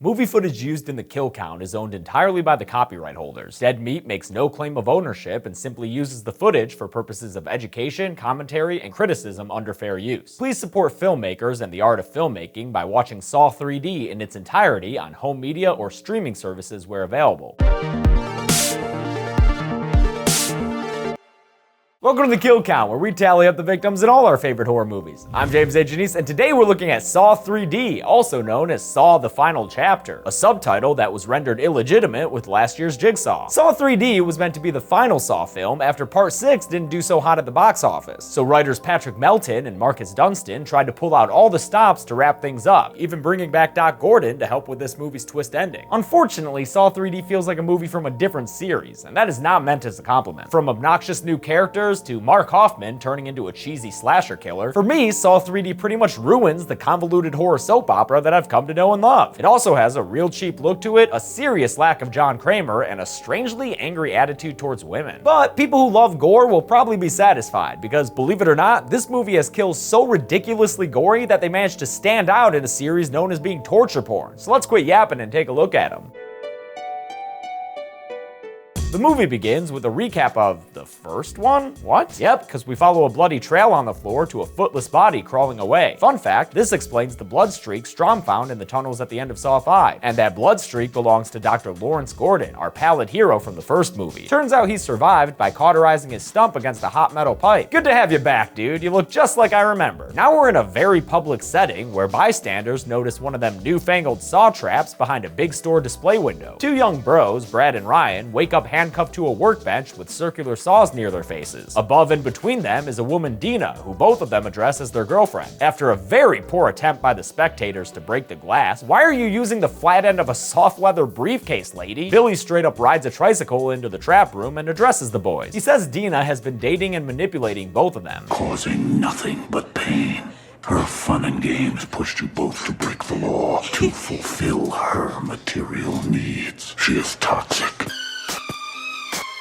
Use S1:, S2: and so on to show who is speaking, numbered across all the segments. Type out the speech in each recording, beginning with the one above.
S1: Movie footage used in the kill count is owned entirely by the copyright holders. Dead Meat makes no claim of ownership and simply uses the footage for purposes of education, commentary, and criticism under fair use. Please support filmmakers and the art of filmmaking by watching Saw 3D in its entirety on home media or streaming services where available. Welcome to the Kill Count, where we tally up the victims in all our favorite horror movies. I'm James A. Janice, and today we're looking at Saw 3D, also known as Saw the Final Chapter, a subtitle that was rendered illegitimate with last year's Jigsaw. Saw 3D was meant to be the final Saw film after Part 6 didn't do so hot at the box office, so writers Patrick Melton and Marcus Dunstan tried to pull out all the stops to wrap things up, even bringing back Doc Gordon to help with this movie's twist ending. Unfortunately, Saw 3D feels like a movie from a different series, and that is not meant as a compliment. From obnoxious new characters to Mark Hoffman turning into a cheesy slasher killer, for me, Saw 3D pretty much ruins the convoluted horror soap opera that I've come to know and love. It also has a real cheap look to it, a serious lack of John Kramer, and a strangely angry attitude towards women. But people who love gore will probably be satisfied, because believe it or not, this movie has kills so ridiculously gory that they managed to stand out in a series known as being torture porn. So let's quit yapping and take a look at them. The movie begins with a recap of the first one? What? Yep, because we follow a bloody trail on the floor to a footless body crawling away. Fun fact, this explains the blood streak Strom found in the tunnels at the end of Saw 5. And that blood streak belongs to Dr. Lawrence Gordon, our pallid hero from the first movie. Turns out he survived by cauterizing his stump against a hot metal pipe. Good to have you back, dude. You look just like I remember. Now we're in a very public setting where bystanders notice one of them newfangled saw traps behind a big store display window. Two young bros, Brad and Ryan, wake up handcuffed to a workbench with circular saws near their faces. Above and between them is a woman, Dina, who both of them address as their girlfriend. After a very poor attempt by the spectators to break the glass, "Why are you using the flat end of a soft leather briefcase, lady?" Billy straight up rides a tricycle into the trap room and addresses the boys. He says Dina has been dating and manipulating both of them,
S2: causing nothing but pain. Her fun and games pushed you both to break the law to fulfill her material needs. She is toxic.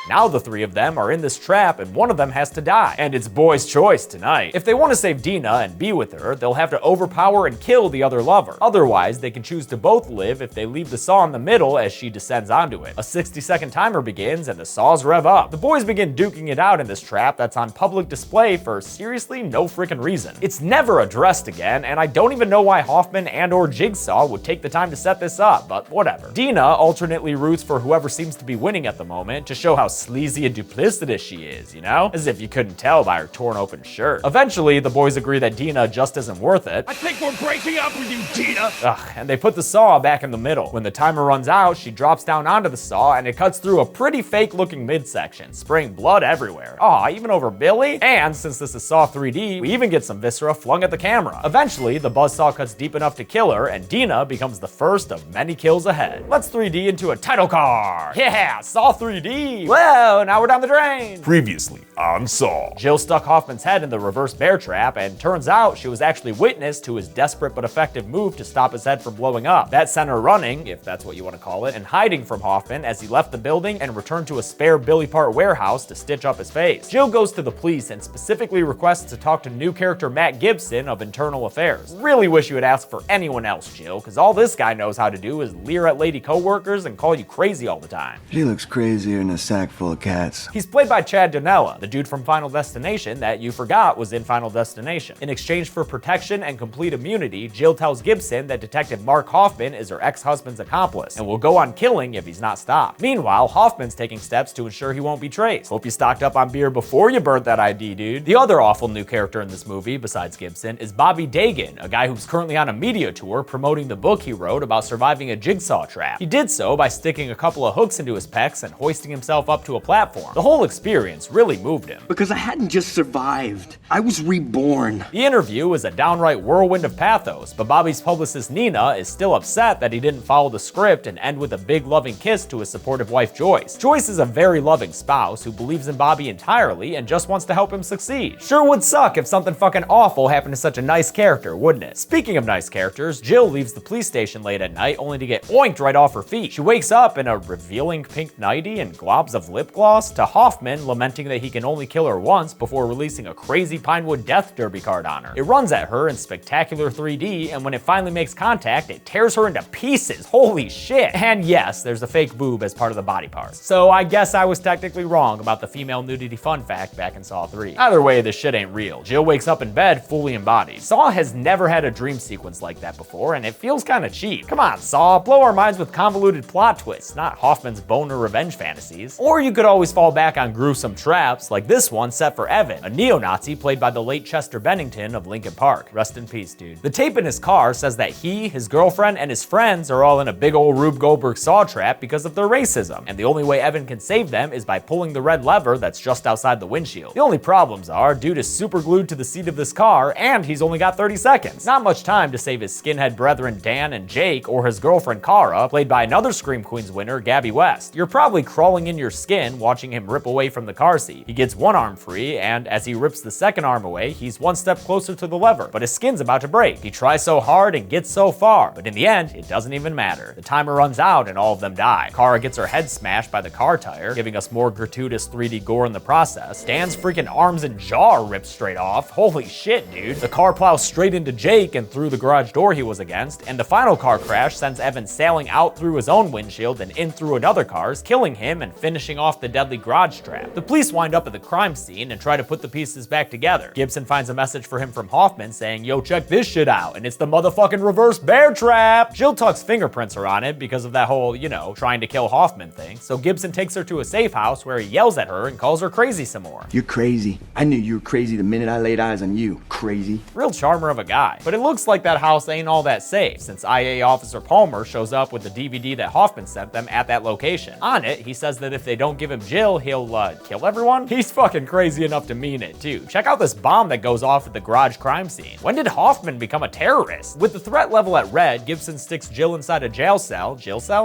S1: Now the three of them are in this trap and one of them has to die. And it's boy's choice tonight. If they want to save Dina and be with her, they'll have to overpower and kill the other lover. Otherwise, they can choose to both live if they leave the saw in the middle as she descends onto it. A 60-second timer begins and the saws rev up. The boys begin duking it out in this trap that's on public display for seriously no freaking reason. It's never addressed again, and I don't even know why Hoffman and or Jigsaw would take the time to set this up, but whatever. Dina alternately roots for whoever seems to be winning at the moment to show how sleazy and duplicitous she is, you know? As if you couldn't tell by her torn open shirt. Eventually, the boys agree that Dina just isn't worth it.
S2: I think we're breaking up with you, Dina!
S1: Ugh, and they put the saw back in the middle. When the timer runs out, she drops down onto the saw and it cuts through a pretty fake looking midsection, spraying blood everywhere. Aw, even over Billy? And since this is Saw 3D, we even get some viscera flung at the camera. Eventually, the buzzsaw cuts deep enough to kill her and Dina becomes the first of many kills ahead. Let's 3D into a title card. Yeah, Saw 3D! Whoa! Now we're down the drain.
S2: Previously on Saw.
S1: Jill stuck Hoffman's head in the reverse bear trap, and turns out she was actually witness to his desperate but effective move to stop his head from blowing up. That sent her running, if that's what you want to call it, and hiding from Hoffman as he left the building and returned to a spare Billy Part warehouse to stitch up his face. Jill goes to the police and specifically requests to talk to new character Matt Gibson of Internal Affairs. Really wish you had asked for anyone else, Jill, because all this guy knows how to do is leer at lady coworkers and call you crazy all the time.
S3: She looks crazier in a sack full of cats.
S1: He's played by Chad Donella, the dude from Final Destination that you forgot was in Final Destination. In exchange for protection and complete immunity, Jill tells Gibson that Detective Mark Hoffman is her ex-husband's accomplice and will go on killing if he's not stopped. Meanwhile, Hoffman's taking steps to ensure he won't be traced. Hope you stocked up on beer before you burnt that ID, dude. The other awful new character in this movie, besides Gibson, is Bobby Dagan, a guy who's currently on a media tour promoting the book he wrote about surviving a jigsaw trap. He did so by sticking a couple of hooks into his pecs and hoisting himself up to a platform. The whole experience really moved him.
S4: Because I hadn't just survived, I was reborn.
S1: The interview is a downright whirlwind of pathos, but Bobby's publicist Nina is still upset that he didn't follow the script and end with a big loving kiss to his supportive wife Joyce. Joyce is a very loving spouse who believes in Bobby entirely and just wants to help him succeed. Sure would suck if something fucking awful happened to such a nice character, wouldn't it? Speaking of nice characters, Jill leaves the police station late at night only to get oinked right off her feet. She wakes up in a revealing pink nightie and globs of lip gloss, to Hoffman lamenting that he can only kill her once before releasing a crazy Pinewood Death Derby card on her. It runs at her in spectacular 3D, and when it finally makes contact, it tears her into pieces. Holy shit. And yes, there's a fake boob as part of the body parts. So I guess I was technically wrong about the female nudity fun fact back in Saw 3. Either way, this shit ain't real. Jill wakes up in bed fully embodied. Saw has never had a dream sequence like that before, and it feels kinda cheap. Come on, Saw, blow our minds with convoluted plot twists, not Hoffman's boner revenge fantasies. Or you could always fall back on gruesome traps, like this one set for Evan, a neo-Nazi played by the late Chester Bennington of Linkin Park. Rest in peace, dude. The tape in his car says that he, his girlfriend, and his friends are all in a big ol' Rube Goldberg Saw trap because of their racism, and the only way Evan can save them is by pulling the red lever that's just outside the windshield. The only problems are, dude is super glued to the seat of this car, and he's only got 30 seconds. Not much time to save his skinhead brethren Dan and Jake, or his girlfriend Kara, played by another Scream Queens winner, Gabby West. You're probably crawling in your skin watching him rip away from the car seat. He gets one arm free, and as he rips the second arm away, he's one step closer to the lever, but his skin's about to break. He tries so hard and gets so far, but in the end, it doesn't even matter. The timer runs out and all of them die. Kara gets her head smashed by the car tire, giving us more gratuitous 3D gore in the process. Dan's freaking arms and jaw are ripped straight off. Holy shit, dude. The car plows straight into Jake and through the garage door he was against, and the final car crash sends Evan sailing out through his own windshield and in through another car's, killing him and finishing off the deadly garage trap. The police wind up at the crime scene and try to put the pieces back together. Gibson finds a message for him from Hoffman saying, "Yo, check this shit out," and it's the motherfucking reverse bear trap. Jill Tuck's fingerprints are on it because of that whole, you know, trying to kill Hoffman thing, so Gibson takes her to a safe house where he yells at her and calls her crazy some more.
S3: You're crazy. I knew you were crazy the minute I laid eyes on you. Crazy.
S1: Real charmer of a guy. But it looks like that house ain't all that safe, since IA Officer Palmer shows up with the DVD that Hoffman sent them at that location. On it, he says that if they don't give him Jill, he'll, kill everyone? He's fucking crazy enough to mean it, too. Check out this bomb that goes off at the garage crime scene. When did Hoffman become a terrorist? With the threat level at red, Gibson sticks Jill inside a jail cell,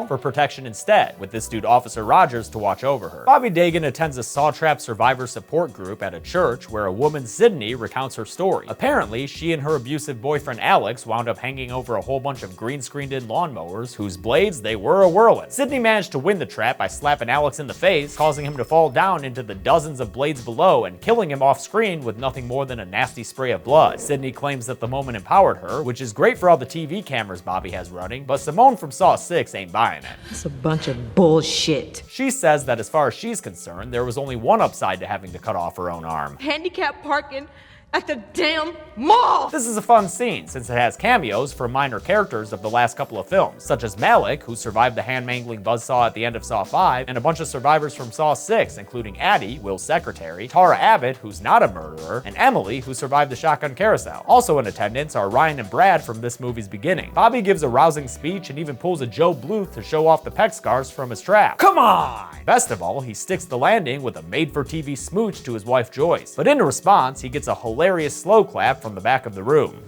S1: for protection instead, with this dude Officer Rogers to watch over her. Bobby Dagan attends a Saw Trap survivor support group at a church where a woman, Sydney, recounts her story. Apparently, she and her abusive boyfriend Alex wound up hanging over a whole bunch of green-screened-in lawnmowers whose blades they were a-whirling. Sydney managed to win the trap by slapping Alex in the face, causing him to fall down into the dozens of blades below and killing him off-screen with nothing more than a nasty spray of blood. Sydney claims that the moment empowered her, which is great for all the TV cameras Bobby has running, but Simone from Saw 6 ain't buying it.
S5: It's a bunch of bullshit.
S1: She says that as far as she's concerned, there was only one upside to having to cut off her own arm.
S5: Handicap parking at the damn mall!
S1: This is a fun scene, since it has cameos from minor characters of the last couple of films, such as Malik, who survived the hand-mangling buzzsaw at the end of Saw 5, and a bunch of survivors from Saw 6, including Addie, Will's secretary, Tara Abbott, who's not a murderer, and Emily, who survived the shotgun carousel. Also in attendance are Ryan and Brad from this movie's beginning. Bobby gives a rousing speech and even pulls a Joe Bluth to show off the pec scars from his trap. Come on! Best of all, he sticks the landing with a made-for-TV smooch to his wife Joyce, but in response, he gets a hilarious slow clap from the back of the room.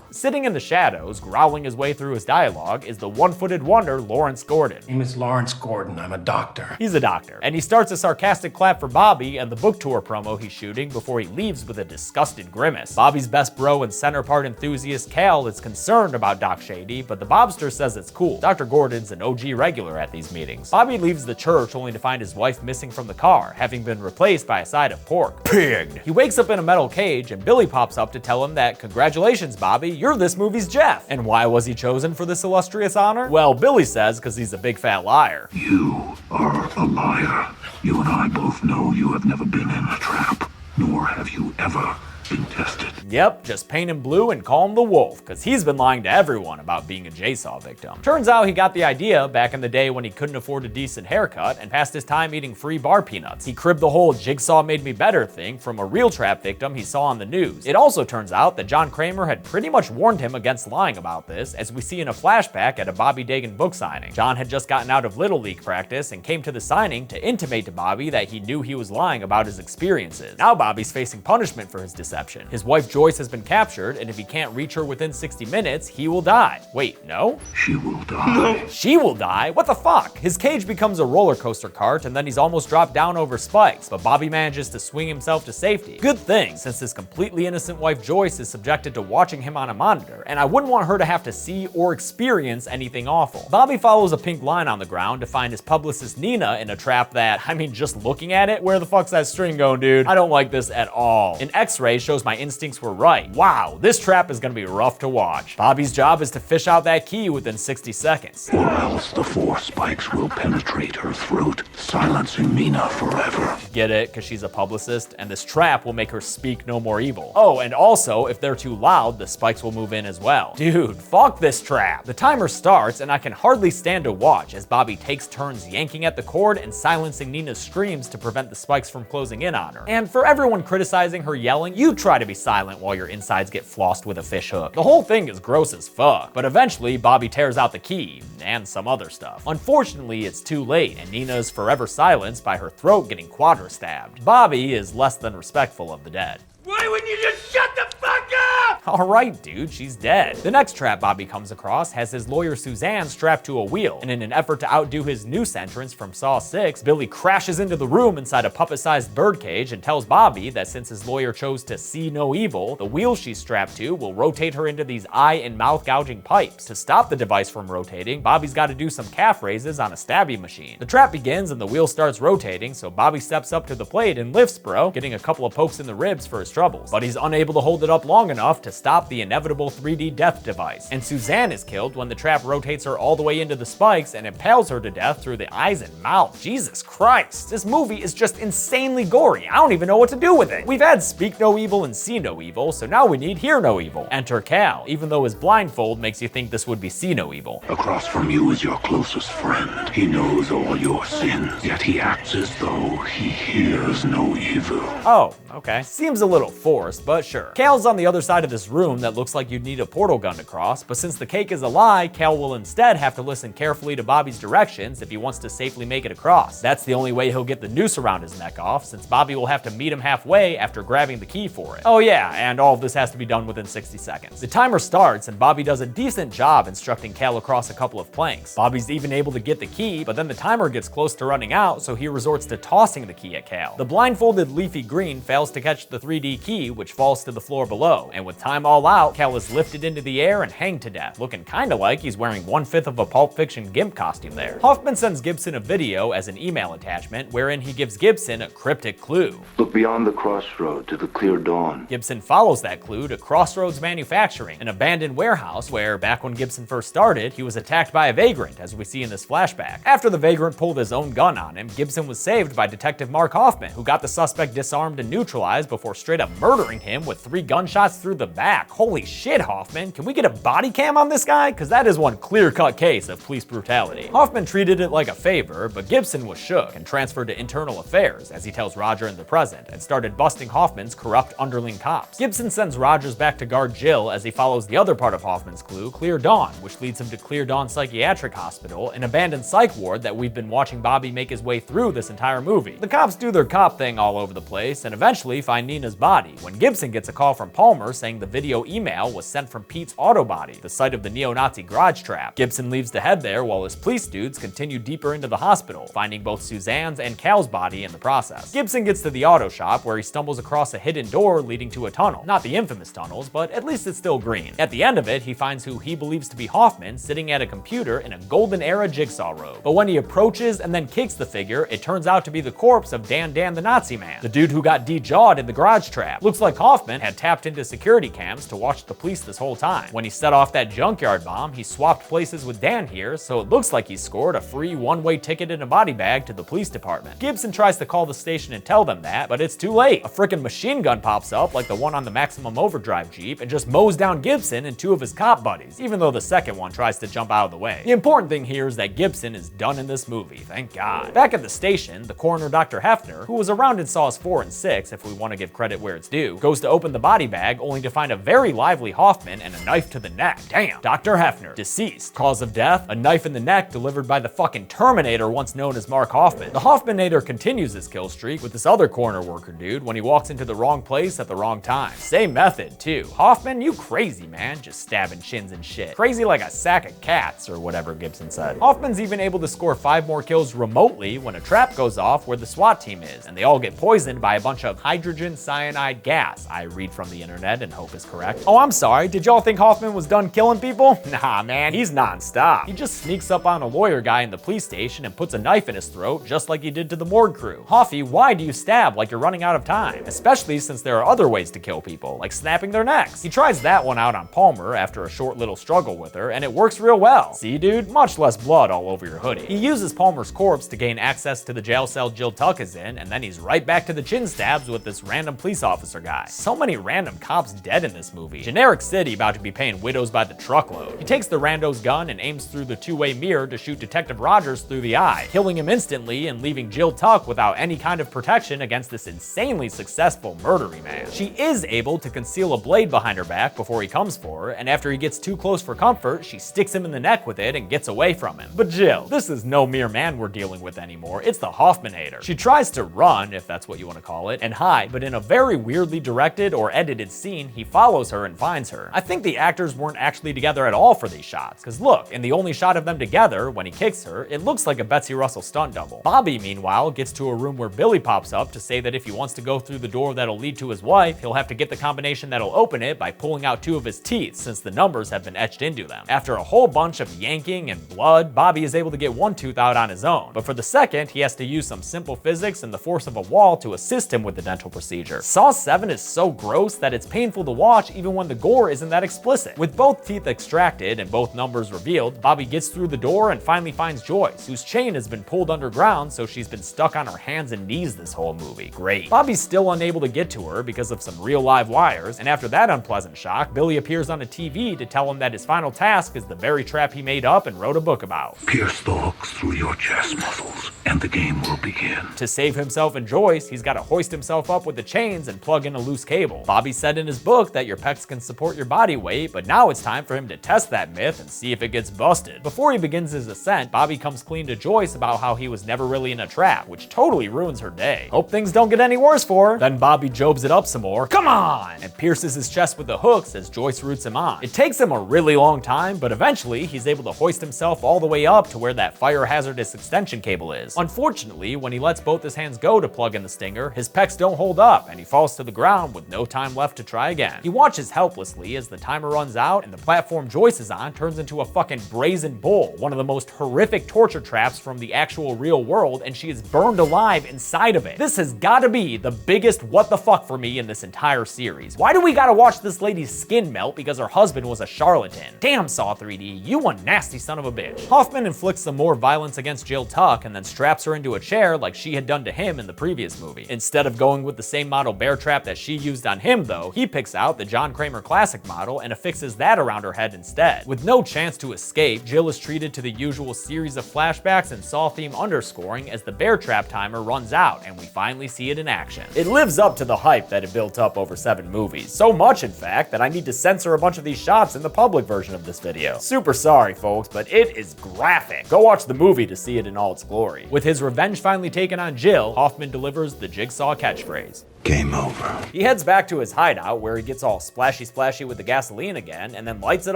S1: Sitting in the shadows, growling his way through his dialogue, is the one-footed wonder Lawrence Gordon.
S6: My name is Lawrence Gordon. I'm a doctor.
S1: He's a doctor, and he starts a sarcastic clap for Bobby and the book tour promo he's shooting before he leaves with a disgusted grimace. Bobby's best bro and center part enthusiast Cal is concerned about Doc Shady, but the Bobster says it's cool. Dr. Gordon's an OG regular at these meetings. Bobby leaves the church only to find his wife missing from the car, having been replaced by a side of pork. Pigged! He wakes up in a metal cage, and Billy pops up to tell him that, "Congratulations, Bobby, you're this movie's Jeff." And why was he chosen for this illustrious honor? Well, Billy says because he's a big fat liar.
S2: You are a liar. You and I both know you have never been in a trap, nor have you ever been tested.
S1: Yep, just paint him blue and call him the Wolf, because he's been lying to everyone about being a Jigsaw victim. Turns out he got the idea back in the day when he couldn't afford a decent haircut and passed his time eating free bar peanuts. He cribbed the whole Jigsaw made me better thing from a real trap victim he saw on the news. It also turns out that John Kramer had pretty much warned him against lying about this, as we see in a flashback at a Bobby Dagan book signing. John had just gotten out of Little League practice and came to the signing to intimate to Bobby that he knew he was lying about his experiences. Now Bobby's facing punishment for his deception, deception. His wife Joyce has been captured, and if he can't reach her within 60 minutes, he will die. Wait, no?
S2: She will die.
S1: She will die? What the fuck? His cage becomes a roller coaster cart, and then he's almost dropped down over spikes, but Bobby manages to swing himself to safety. Good thing, since his completely innocent wife Joyce is subjected to watching him on a monitor, and I wouldn't want her to have to see or experience anything awful. Bobby follows a pink line on the ground to find his publicist Nina in a trap that, I mean, just looking at it, where the fuck's that string going, dude? I don't like this at all. An X-ray shows my instincts were right. Wow, this trap is gonna be rough to watch. Bobby's job is to fish out that key within 60 seconds.
S2: Or else the 4 spikes will penetrate her throat, silencing Nina forever.
S1: Get it? Because she's a publicist, and this trap will make her speak no more evil. Oh, and also, if they're too loud, the spikes will move in as well. Dude, fuck this trap. The timer starts, and I can hardly stand to watch as Bobby takes turns yanking at the cord and silencing Nina's screams to prevent the spikes from closing in on her. And for everyone criticizing her yelling, you try to be silent while your insides get flossed with a fish hook. The whole thing is gross as fuck, but eventually Bobby tears out the key, and some other stuff. Unfortunately, it's too late, and Nina is forever silenced by her throat getting quadra-stabbed. Bobby is less than respectful of the dead.
S7: Why wouldn't you just shut the fuck up?
S1: Alright, dude, she's dead. The next trap Bobby comes across has his lawyer Suzanne strapped to a wheel, and in an effort to outdo his noose entrance from Saw 6, Billy crashes into the room inside a puppet-sized birdcage and tells Bobby that since his lawyer chose to see no evil, the wheel she's strapped to will rotate her into these eye and mouth gouging pipes. To stop the device from rotating, Bobby's got to do some calf raises on a stabby machine. The trap begins and the wheel starts rotating, so Bobby steps up to the plate and lifts bro, getting a couple of pokes in the ribs for his troubles. But he's unable to hold it up long enough to stop the inevitable 3D death device. And Suzanne is killed when the trap rotates her all the way into the spikes and impales her to death through the eyes and mouth. Jesus Christ, this movie is just insanely gory. I don't even know what to do with it. We've had Speak No Evil and See No Evil, so now we need Hear No Evil. Enter Cal, even though his blindfold makes you think this would be See No Evil.
S2: Across from you is your closest friend. He knows all your sins, yet he acts as though he hears no evil.
S1: Oh, okay. Seems a little forced, but sure. Cal's on the other side of this room that looks like you'd need a portal gun to cross, but since the cake is a lie, Cal will instead have to listen carefully to Bobby's directions if he wants to safely make it across. That's the only way he'll get the noose around his neck off, since Bobby will have to meet him halfway after grabbing the key for it. Oh yeah, and all of this has to be done within 60 seconds. The timer starts, and Bobby does a decent job instructing Cal across a couple of planks. Bobby's even able to get the key, but then the timer gets close to running out, so he resorts to tossing the key at Cal. The blindfolded Leafy Green fails to catch the 3D key, which falls to the floor below, and with time all out, Cal is lifted into the air and hanged to death, looking kinda like he's wearing 1/5 of a Pulp Fiction Gimp costume there. Hoffman sends Gibson a video as an email attachment, wherein he gives Gibson a cryptic clue.
S8: Look beyond the crossroad to the clear dawn.
S1: Gibson follows that clue to Crossroads Manufacturing, an abandoned warehouse where, back when Gibson first started, he was attacked by a vagrant, as we see in this flashback. After the vagrant pulled his own gun on him, Gibson was saved by Detective Mark Hoffman, who got the suspect disarmed and neutralized before straight up murdering him with 3 gunshots through the back. Holy shit, Hoffman. Can we get a body cam on this guy? Cause that is one clear-cut case of police brutality. Hoffman treated it like a favor, but Gibson was shook and transferred to internal affairs, as he tells Roger in the present, and started busting Hoffman's corrupt underling cops. Gibson sends Rogers back to guard Jill as he follows the other part of Hoffman's clue, Clear Dawn, which leads him to Clear Dawn Psychiatric Hospital, an abandoned psych ward that we've been watching Bobby make his way through this entire movie. The cops do their cop thing all over the place and eventually find Nina's body, when Gibson gets a call from Palmer saying the video email was sent from Pete's Auto Body, the site of the neo-Nazi garage trap. Gibson leaves to head there while his police dudes continue deeper into the hospital, finding both Suzanne's and Cal's body in the process. Gibson gets to the auto shop where he stumbles across a hidden door leading to a tunnel. Not the infamous tunnels, but at least it's still green. At the end of it, he finds who he believes to be Hoffman sitting at a computer in a golden era jigsaw robe. But when he approaches and then kicks the figure, it turns out to be the corpse of Dan the Nazi man, the dude who got de-jawed in the garage trap. Looks like Hoffman had tapped into security cams to watch the police this whole time. When he set off that junkyard bomb, he swapped places with Dan here, so it looks like he scored a free one-way ticket in a body bag to the police department. Gibson tries to call the station and tell them that, but it's too late. A frickin' machine gun pops up like the one on the Maximum Overdrive Jeep and just mows down Gibson and 2 of his cop buddies, even though the second one tries to jump out of the way. The important thing here is that Gibson is done in this movie, thank God. Back at the station, the coroner Dr. Hefner, who was around in Saws 4 and 6 if we want to give credit where it's due, goes to open the body bag only to find find a very lively Hoffman and a knife to the neck. Damn. Dr. Hefner, deceased. Cause of death, a knife in the neck delivered by the fucking Terminator once known as Mark Hoffman. The Hoffmanator continues his kill streak with this other corner worker dude when he walks into the wrong place at the wrong time. Same method, too. Hoffman, you crazy, man. Just stabbing chins and shit. Crazy like a sack of cats, or whatever Gibson said. Hoffman's even able to score 5 more kills remotely when a trap goes off where the SWAT team is, and they all get poisoned by a bunch of hydrogen cyanide gas. I read from the internet and hope is correct. Oh, I'm sorry. Did y'all think Hoffman was done killing people? Nah, man. He's non-stop. He just sneaks up on a lawyer guy in the police station and puts a knife in his throat just like he did to the morgue crew. Hoffy, why do you stab like you're running out of time? Especially since there are other ways to kill people, like snapping their necks. He tries that one out on Palmer after a short little struggle with her, and it works real well. See, dude? Much less blood all over your hoodie. He uses Palmer's corpse to gain access to the jail cell Jill Tuck is in, and then he's right back to the chin stabs with this random police officer guy. So many random cops dead in this movie. Generic city about to be paying widows by the truckload. He takes the rando's gun and aims through the two-way mirror to shoot Detective Rogers through the eye, killing him instantly and leaving Jill Tuck without any kind of protection against this insanely successful murdery man. She is able to conceal a blade behind her back before he comes for her, and after he gets too close for comfort, she sticks him in the neck with it and gets away from him. But Jill, this is no mere man we're dealing with anymore, it's the Hoffmanator. She tries to run, if that's what you want to call it, and hide, but in a very weirdly directed or edited scene, he follows her and finds her. I think the actors weren't actually together at all for these shots, because look, in the only shot of them together, when he kicks her, it looks like a Betsy Russell stunt double. Bobby, meanwhile, gets to a room where Billy pops up to say that if he wants to go through the door that'll lead to his wife, he'll have to get the combination that'll open it by pulling out 2 of his teeth, since the numbers have been etched into them. After a whole bunch of yanking and blood, Bobby is able to get 1 tooth out on his own, but for the second, he has to use some simple physics and the force of a wall to assist him with the dental procedure. Saw 7 is so gross that it's painful to watch even when the gore isn't that explicit. With both teeth extracted and both numbers revealed, Bobby gets through the door and finally finds Joyce, whose chain has been pulled underground, so she's been stuck on her hands and knees this whole movie. Great. Bobby's still unable to get to her because of some real live wires, and after that unpleasant shock, Billy appears on a TV to tell him that his final task is the very trap he made up and wrote a book about.
S2: Pierce the hooks through your chest muscles, and the game will begin.
S1: To save himself and Joyce, he's got to hoist himself up with the chains and plug in a loose cable. Bobby said in his book that your pecs can support your body weight, but now it's time for him to test that myth and see if it gets busted. Before he begins his ascent, Bobby comes clean to Joyce about how he was never really in a trap, which totally ruins her day. Hope things don't get any worse for her. Then Bobby jobs it up some more, come on, and pierces his chest with the hooks as Joyce roots him on. It takes him a really long time, but eventually he's able to hoist himself all the way up to where that fire hazardous extension cable is. Unfortunately, when he lets both his hands go to plug in the stinger, his pecs don't hold up and he falls to the ground with no time left to try again. He watches helplessly as the timer runs out and the platform Joyce is on turns into a fucking brazen bull, one of the most horrific torture traps from the actual real world, and she is burned alive inside of it. This has gotta be the biggest what the fuck for me in this entire series. Why do we gotta watch this lady's skin melt because her husband was a charlatan? Damn, Saw 3D, you one nasty son of a bitch. Hoffman inflicts some more violence against Jill Tuck and then straps her into a chair like she had done to him in the previous movie. Instead of going with the same model bear trap that she used on him though, he picks out the John Kramer classic model and affixes that around her head instead. With no chance to escape, Jill is treated to the usual series of flashbacks and Saw theme underscoring as the bear trap timer runs out and we finally see it in action. It lives up to the hype that it built up over 7 movies. So much in fact that I need to censor a bunch of these shots in the public version of this video. Super sorry folks, but it is graphic. Go watch the movie to see it in all its glory. With his revenge finally taken on Jill, Hoffman delivers the Jigsaw catchphrase.
S2: Game over.
S1: He heads back to his hideout where he gets all splashy with the gasoline again and then lights it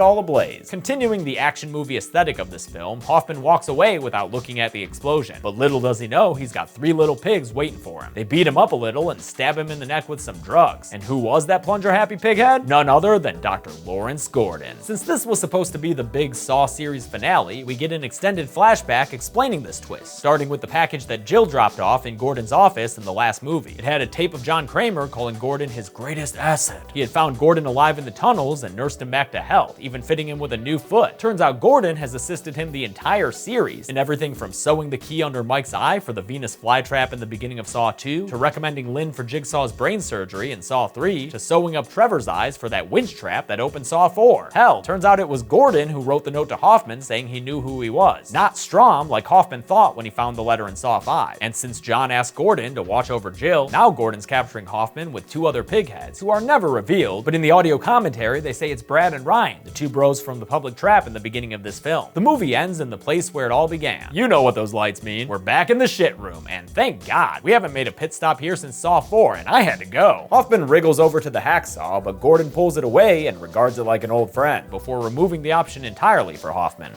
S1: all ablaze. Continuing the action movie aesthetic of this film, Hoffman walks away without looking at the explosion. But little does he know, he's got 3 little pigs waiting for him. They beat him up a little and stab him in the neck with some drugs. And who was that plunger-happy pighead? None other than Dr. Lawrence Gordon. Since this was supposed to be the big Saw series finale, we get an extended flashback explaining this twist, starting with the package that Jill dropped off in Gordon's office in the last movie. It had a tape of John Kramer calling Gordon his greatest asset. He had found Gordon alive in the tunnels and nursed him back to health, even fitting him with a new foot. Turns out Gordon has assisted him the entire series in everything from sewing the key under Mike's eye for the Venus flytrap in the beginning of Saw 2, to recommending Lynn for Jigsaw's brain surgery in Saw 3, to sewing up Trevor's eyes for that winch trap that opened Saw 4. Hell, turns out it was Gordon who wrote the note to Hoffman saying he knew who he was, not Strom like Hoffman thought when he found the letter in Saw 5. And since John asked Gordon to watch over Jill, now Gordon's captured capturing Hoffman with 2 other pigheads who are never revealed, but in the audio commentary they say it's Brad and Ryan, the 2 bros from the public trap in the beginning of this film. The movie ends in the place where it all began. You know what those lights mean. We're back in the shit room, and thank God, we haven't made a pit stop here since Saw 4, and I had to go. Hoffman wriggles over to the hacksaw, but Gordon pulls it away and regards it like an old friend, before removing the option entirely for Hoffman.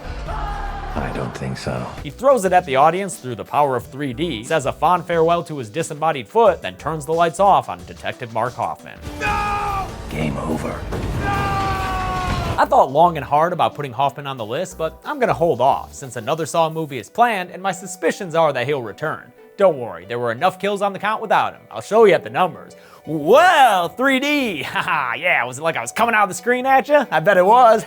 S6: I don't think so.
S1: He throws it at the audience through the power of 3D, says a fond farewell to his disembodied foot, then turns the lights off on Detective Mark Hoffman.
S7: No!
S6: Game over.
S1: I thought long and hard about putting Hoffman on the list, but I'm gonna hold off, since another Saw movie is planned, and my suspicions are that he'll return. Don't worry, there were enough kills on the count without him. I'll show you at the numbers. Well, 3D! Haha, yeah, was it like I was coming out of the screen at you? I bet it was.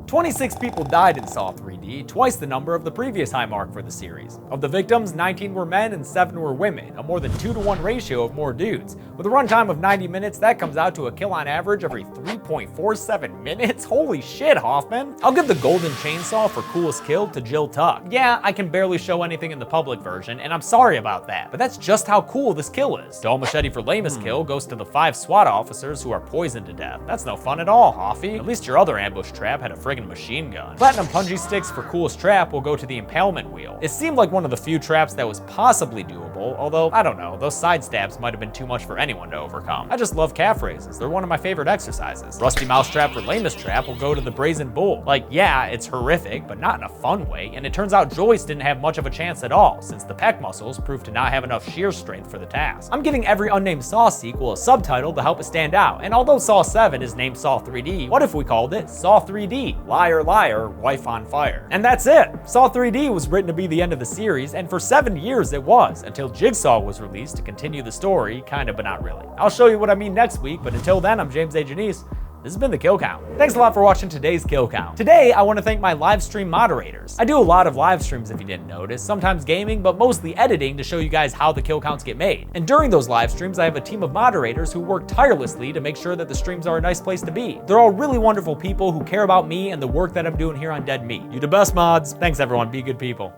S1: 26 people died in Saw 3D, twice the number of the previous high mark for the series. Of the victims, 19 were men and 7 were women, a more than 2-to-1 ratio of more dudes. With a runtime of 90 minutes, that comes out to a kill on average every 3.47 minutes? Holy shit, Hoffman! I'll give the golden chainsaw for coolest kill to Jill Tuck. Yeah, I can barely show anything in the public version, and I'm sorry about that, but that's just how cool this kill is. Dull machete for lamest kill goes to the 5 SWAT officers who are poisoned to death. That's no fun at all, Hoffy. At least your other ambush trap had a friggin' machine gun. Platinum punji sticks for coolest trap will go to the impalement wheel. It seemed like one of the few traps that was possibly doable, although, I don't know, those side stabs might have been too much for anyone to overcome. I just love calf raises. They're one of my favorite exercises. Rusty mouse trap for lamest trap will go to the brazen bull. Like, yeah, it's horrific, but not in a fun way, and it turns out Joyce didn't have much of a chance at all, since the pec muscles proved to not have enough shear strength for the task. I'm giving every unnamed Saw sequel a subtitle to help it stand out, and although Saw 7 is named Saw 3D, what if we called it Saw 3D? Liar, liar, wife on fire. And that's it! Saw 3D was written to be the end of the series, and for 7 years it was, until Jigsaw was released to continue the story, kinda but not really. I'll show you what I mean next week, but until then, I'm James A. Janice. This has been the Kill Count. Thanks a lot for watching today's Kill Count. Today, I want to thank my live stream moderators. I do a lot of live streams if you didn't notice, sometimes gaming, but mostly editing to show you guys how the kill counts get made. And during those live streams, I have a team of moderators who work tirelessly to make sure that the streams are a nice place to be. They're all really wonderful people who care about me and the work that I'm doing here on Dead Meat. You the best, mods. Thanks everyone, be good people.